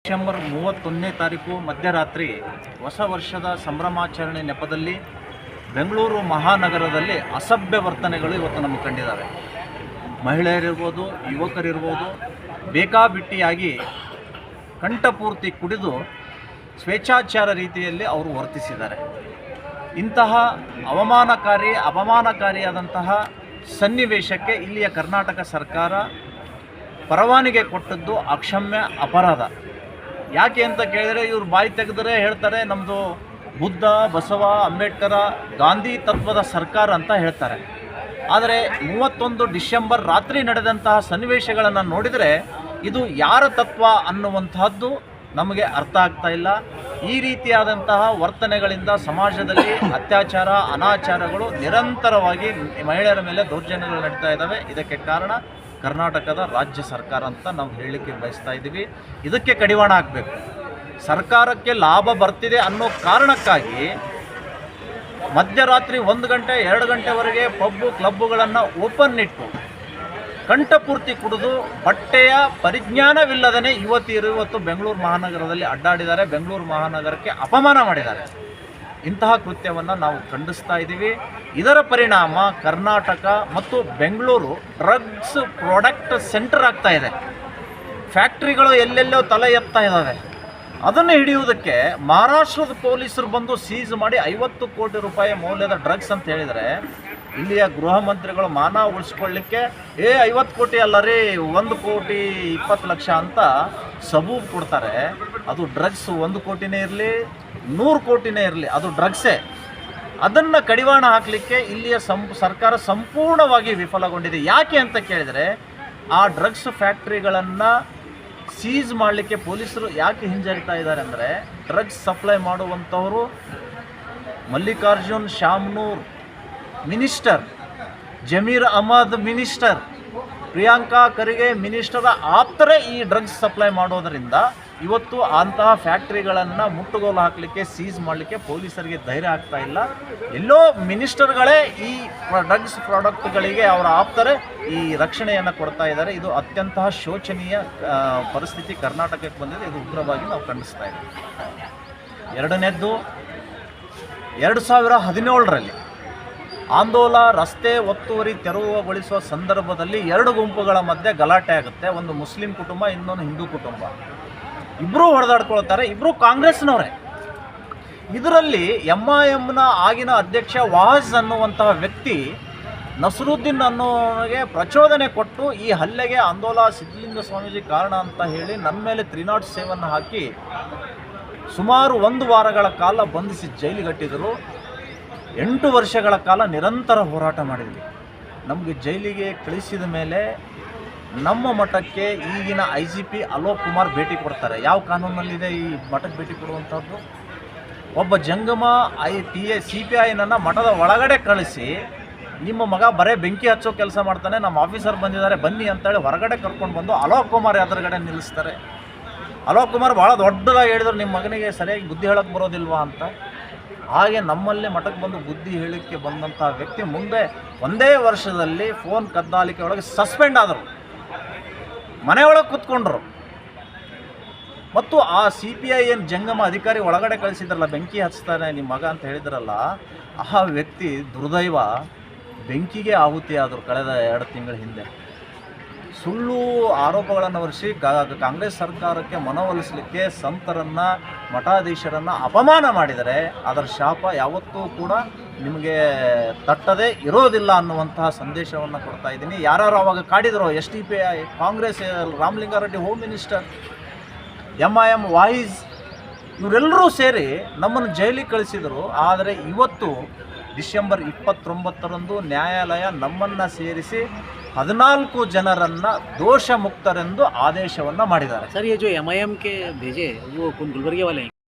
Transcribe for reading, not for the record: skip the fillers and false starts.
December 31ನೇ ತಾರೀಕು ಮಧ್ಯರಾತ್ರಿ ಹೊಸ ವರ್ಷದ ಸಂಭ್ರಮಾಚರಣೆ ನೆಪದಲ್ಲಿ ಬೆಂಗಳೂರು ಮಹಾನಗರದಲ್ಲಿ ಅಸಭ್ಯ ವರ್ತನೆಗಳು ಇವತ್ತು ನಮಗೆ ಕಂಡಿದ್ದಾವೆ. ಮಹಿಳೆಯರಿರ್ಬೋದು, ಯುವಕರಿರ್ಬೋದು, ಬೇಕಾಬಿಟ್ಟಿಯಾಗಿ ಕಂಠಪೂರ್ತಿ ಕುಡಿದು ಸ್ವೇಚ್ಛಾಚಾರ ರೀತಿಯಲ್ಲಿ ಅವರು ವರ್ತಿಸಿದ್ದಾರೆ. ಇಂತಹ ಅಪಮಾನಕಾರಿಯಾದಂತಹ ಸನ್ನಿವೇಶಕ್ಕೆ ಇಲ್ಲಿಯ ಕರ್ನಾಟಕ ಸರ್ಕಾರ ಪರವಾನಗಿ ಕೊಟ್ಟದ್ದು ಅಕ್ಷಮ್ಯ ಅಪರಾಧ. ಯಾಕೆ ಅಂತ ಕೇಳಿದರೆ, ಇವರು ಬಾಯಿ ತೆಗೆದರೆ ಹೇಳ್ತಾರೆ ನಮ್ಮದು ಬುದ್ಧ, ಬಸವ, ಅಂಬೇಡ್ಕರ, ಗಾಂಧಿ ತತ್ವದ ಸರ್ಕಾರ ಅಂತ ಹೇಳ್ತಾರೆ. ಆದರೆ 31 ಡಿಸೆಂಬರ್ ರಾತ್ರಿ ನಡೆದಂತಹ ಸನ್ನಿವೇಶಗಳನ್ನು ನೋಡಿದರೆ ಇದು ಯಾರ ತತ್ವ ಅನ್ನುವಂತಹದ್ದು ನಮಗೆ ಅರ್ಥ ಆಗ್ತಾ ಇಲ್ಲ. ಈ ರೀತಿಯಾದಂತಹ ವರ್ತನೆಗಳಿಂದ ಸಮಾಜದಲ್ಲಿ ಅತ್ಯಾಚಾರ, ಅನಾಚಾರಗಳು ನಿರಂತರವಾಗಿ ಮಹಿಳೆಯರ ಮೇಲೆ ದೌರ್ಜನ್ಯಗಳು ನಡೀತಾ ಇದ್ದಾವೆ. ಇದಕ್ಕೆ ಕಾರಣ ಕರ್ನಾಟಕದ ರಾಜ್ಯ ಸರ್ಕಾರ ಅಂತ ನಾವು ಹೇಳಲಿಕ್ಕೆ ಬಯಸ್ತಾ ಇದ್ದೀವಿ. ಇದಕ್ಕೆ ಕಡಿವಾಣ ಹಾಕಬೇಕು. ಸರ್ಕಾರಕ್ಕೆ ಲಾಭ ಬರ್ತಿದೆ ಅನ್ನೋ ಕಾರಣಕ್ಕಾಗಿ ಮಧ್ಯರಾತ್ರಿ 1 ಗಂಟೆ 2 ಗಂಟೆವರೆಗೆ ಪಬ್ಬು ಕ್ಲಬ್ಬುಗಳನ್ನು ಓಪನ್ ಇಟ್ಟು ಕಂಠಪೂರ್ತಿ ಕುಡಿದು ಬಟ್ಟೆಯ ಪರಿಜ್ಞಾನವಿಲ್ಲದೇ ಇವತ್ತು ಬೆಂಗಳೂರು ಮಹಾನಗರದಲ್ಲಿ ಅಡ್ಡಾಡಿದ್ದಾರೆ. ಬೆಂಗಳೂರು ಮಹಾನಗರಕ್ಕೆ ಅಪಮಾನ ಮಾಡಿದ್ದಾರೆ. ಇಂತಹ ಕೃತ್ಯವನ್ನು ನಾವು ಖಂಡಿಸ್ತಾ ಇದ್ದೀವಿ. ಇದರ ಪರಿಣಾಮ ಕರ್ನಾಟಕ ಮತ್ತು ಬೆಂಗಳೂರು ಡ್ರಗ್ಸ್ ಪ್ರಾಡಕ್ಟ್ ಸೆಂಟರ್ ಆಗ್ತಾ ಇದೆ. ಫ್ಯಾಕ್ಟ್ರಿಗಳು ಎಲ್ಲೆಲ್ಲೋ ತಲೆ ಎತ್ತಾ ಇದ್ದಾವೆ. ಅದನ್ನು ಹಿಡಿಯುವುದಕ್ಕೆ ಮಹಾರಾಷ್ಟ್ರದ ಪೊಲೀಸರು ಬಂದು ಸೀಸ್ ಮಾಡಿ 50 ಕೋಟಿ ರೂಪಾಯಿ ಮೌಲ್ಯದ ಡ್ರಗ್ಸ್ ಅಂತ ಹೇಳಿದರೆ, ಇಲ್ಲಿಯ ಗೃಹ ಮಂತ್ರಿಗಳು ಮಾನ ಉಳಿಸ್ಕೊಳ್ಳಿಕ್ಕೆ 50 ಕೋಟಿ ಅಲ್ಲ ರೀ, 1,20,00,000 ಅಂತ ಸಬೂಬ್ ಕೊಡ್ತಾರೆ. ಅದು ಡ್ರಗ್ಸ್ 1 ಕೋಟಿನೇ ಇರಲಿ, 100 ಕೋಟಿನೇ ಇರಲಿ, ಅದು ಡ್ರಗ್ಸೇ. ಅದನ್ನು ಕಡಿವಾಣ ಹಾಕಲಿಕ್ಕೆ ಇಲ್ಲಿಯ ಸರ್ಕಾರ ಸಂಪೂರ್ಣವಾಗಿ ವಿಫಲಗೊಂಡಿದೆ. ಯಾಕೆ ಅಂತ ಕೇಳಿದರೆ, ಆ ಡ್ರಗ್ಸ್ ಫ್ಯಾಕ್ಟ್ರಿಗಳನ್ನು ಸೀಸ್ ಮಾಡಲಿಕ್ಕೆ ಪೊಲೀಸರು ಯಾಕೆ ಹಿಂಜರಿತಾ ಇದ್ದಾರೆ ಅಂದರೆ, ಡ್ರಗ್ಸ್ ಸಪ್ಲೈ ಮಾಡುವಂಥವರು Mallikarjun Shamanur minister, Zameer Ahmed minister, Priyanka Kharge minister ಆಪ್ತರೇ ಈ ಡ್ರಗ್ಸ್ ಸಪ್ಲೈ ಮಾಡೋದರಿಂದ ಇವತ್ತು ಅಂತಹ ಫ್ಯಾಕ್ಟ್ರಿಗಳನ್ನು ಮುಟ್ಟುಗೋಲು ಹಾಕಲಿಕ್ಕೆ, ಸೀಸ್ ಮಾಡಲಿಕ್ಕೆ ಪೊಲೀಸರಿಗೆ ಧೈರ್ಯ ಆಗ್ತಾ ಇಲ್ಲ. ಎಲ್ಲೋ ಮಿನಿಸ್ಟರ್ಗಳೇ ಈ ಡ್ರಗ್ಸ್ ಪ್ರಾಡಕ್ಟ್ಗಳಿಗೆ ಅವರ ಆಪ್ತರೇ ಈ ರಕ್ಷಣೆಯನ್ನು ಕೊಡ್ತಾ ಇದ್ದಾರೆ. ಇದು ಅತ್ಯಂತ ಶೋಚನೀಯ ಪರಿಸ್ಥಿತಿ ಕರ್ನಾಟಕಕ್ಕೆ ಬಂದಿದೆ. ಇದು ಉಗ್ರವಾಗಿ ನಾವು ಖಂಡಿಸ್ತಾ ಇದ್ದೀವಿ. ಎರಡನೇದ್ದು, 2017ರಲ್ಲಿ ಆಂದೋಲ ರಸ್ತೆ ಒತ್ತುವರಿ ತೆರವುಗೊಳಿಸುವ ಸಂದರ್ಭದಲ್ಲಿ 2 ಗುಂಪುಗಳ ಮಧ್ಯೆ ಗಲಾಟೆ ಆಗುತ್ತೆ. ಒಂದು ಮುಸ್ಲಿಂ ಕುಟುಂಬ, ಇನ್ನೊಂದು ಹಿಂದೂ ಕುಟುಂಬ. ಇಬ್ಬರೂ ಹೊಡೆದಾಡ್ಕೊಳ್ತಾರೆ. ಇಬ್ಬರೂ ಕಾಂಗ್ರೆಸ್ನವರೇ. ಇದರಲ್ಲಿ MIMನ ಆಗಿನ ಅಧ್ಯಕ್ಷ ವಾಹಜ್ ಅನ್ನುವಂತಹ ವ್ಯಕ್ತಿ ನಸರುದ್ದೀನ್ ಅನ್ನೋನಿಗೆ ಪ್ರಚೋದನೆ ಕೊಟ್ಟು ಈ ಹಲ್ಲೆಗೆ ಆಂದೋಲ ಸಿದ್ಧಲಿಂಗ ಸ್ವಾಮೀಜಿ ಕಾರಣ ಅಂತ ಹೇಳಿ ನನ್ನ ಮೇಲೆ 307 ಹಾಕಿ ಸುಮಾರು 1 ವಾರಗಳ ಕಾಲ ಬಂಧಿಸಿ ಜೈಲಿಗಟ್ಟಿದರು. 8 ವರ್ಷಗಳ ಕಾಲ ನಿರಂತರ ಹೋರಾಟ ಮಾಡಿದ್ವಿ. ನಮಗೆ ಜೈಲಿಗೆ ಕಳಿಸಿದ ಮೇಲೆ ನಮ್ಮ ಮಠಕ್ಕೆ ಈಗಿನ IGP ಅಲೋಕ್ ಕುಮಾರ್ ಭೇಟಿ ಕೊಡ್ತಾರೆ. ಯಾವ ಕಾನೂನಲ್ಲಿದೆ ಈ ಮಠಕ್ಕೆ ಭೇಟಿ ಕೊಡುವಂಥದ್ದು? ಒಬ್ಬ ಜಂಗಮ CPIನನ್ನು ಮಠದ ಒಳಗಡೆ ಕಳಿಸಿ, ನಿಮ್ಮ ಮಗ ಬರೇ ಬೆಂಕಿ ಹಚ್ಚೋ ಕೆಲಸ ಮಾಡ್ತಾನೆ, ನಮ್ಮ ಆಫೀಸರ್ ಬಂದಿದ್ದಾರೆ ಬನ್ನಿ ಅಂತೇಳಿ ಹೊರಗಡೆ ಕರ್ಕೊಂಡು ಬಂದು ಅಲೋಕ್ ಕುಮಾರ್ ಎದುರುಗಡೆ ನಿಲ್ಲಿಸ್ತಾರೆ. ಅಲೋಕ್ ಕುಮಾರ್ ಭಾಳ ದೊಡ್ಡದಾಗಿ ಹೇಳಿದ್ರು, ನಿಮ್ಮ ಮಗನಿಗೆ ಸರಿಯಾಗಿ ಬುದ್ಧಿ ಹೇಳೋಕ್ಕೆ ಬರೋದಿಲ್ವಾ ಅಂತ. ಹಾಗೆ ನಮ್ಮಲ್ಲೇ ಮಠಕ್ಕೆ ಬಂದು ಬುದ್ಧಿ ಹೇಳಿಕೆ ಬಂದಂಥ ವ್ಯಕ್ತಿ ಮುಂದೆ 1 ವರ್ಷದಲ್ಲಿ ಫೋನ್ ಕದ್ದಾಲಿಕೆ ಒಳಗೆ ಸಸ್ಪೆಂಡ್ ಆದರು, ಮನೆಯೊಳಗೆ ಕೂತ್ಕೊಂಡ್ರು. ಮತ್ತು ಆ CPI ಏನು ಜಂಗಮ ಅಧಿಕಾರಿ ಒಳಗಡೆ ಕಳಿಸಿದ್ರಲ್ಲ, ಬೆಂಕಿ ಹಚ್ತಾನೆ ನಿಮ್ಮ ಮಗ ಅಂತ ಹೇಳಿದ್ರಲ್ಲ, ಆ ವ್ಯಕ್ತಿ ದುರ್ದೈವ ಬೆಂಕಿಗೆ ಆಹುತಿಯಾದರು ಕಳೆದ 2 ತಿಂಗಳ ಹಿಂದೆ. ಸುಳ್ಳು ಆರೋಪಗಳನ್ನು ಹೊರಿಸಿ ಕಾಂಗ್ರೆಸ್ ಸರ್ಕಾರಕ್ಕೆ ಮನವೊಲಿಸಲಿಕ್ಕೆ ಸಂತರನ್ನು, ಮಠಾಧೀಶರನ್ನು ಅಪಮಾನ ಮಾಡಿದರೆ ಅದರ ಶಾಪ ಯಾವತ್ತೂ ಕೂಡ ನಿಮಗೆ ತಟ್ಟದೇ ಇರೋದಿಲ್ಲ ಅನ್ನುವಂತಹ ಸಂದೇಶವನ್ನು ಕೊಡ್ತಾ ಇದ್ದೀನಿ. ಯಾರು ಅವಾಗ ಕಾಡಿದ್ರು, SDPI, Congress, Ramalinga Reddy home minister, MIM voice, ಇವರೆಲ್ಲರೂ ಸೇರಿ ನಮ್ಮನ್ನು ಜೈಲಿಗೆ ಕಳಿಸಿದರು. ಆದರೆ ಇವತ್ತು ಡಿಸೆಂಬರ್ 29ರಂದು ನ್ಯಾಯಾಲಯ ನಮ್ಮನ್ನು ಸೇರಿಸಿ 14 ಜನರನ್ನು दोष मुक्तरेंदु आदेशवन्न ಮಾಡಿದ್ದಾರೆ. सर, ये जो MIM के भेजे वो कौन गुलबर्गे वाले हैं?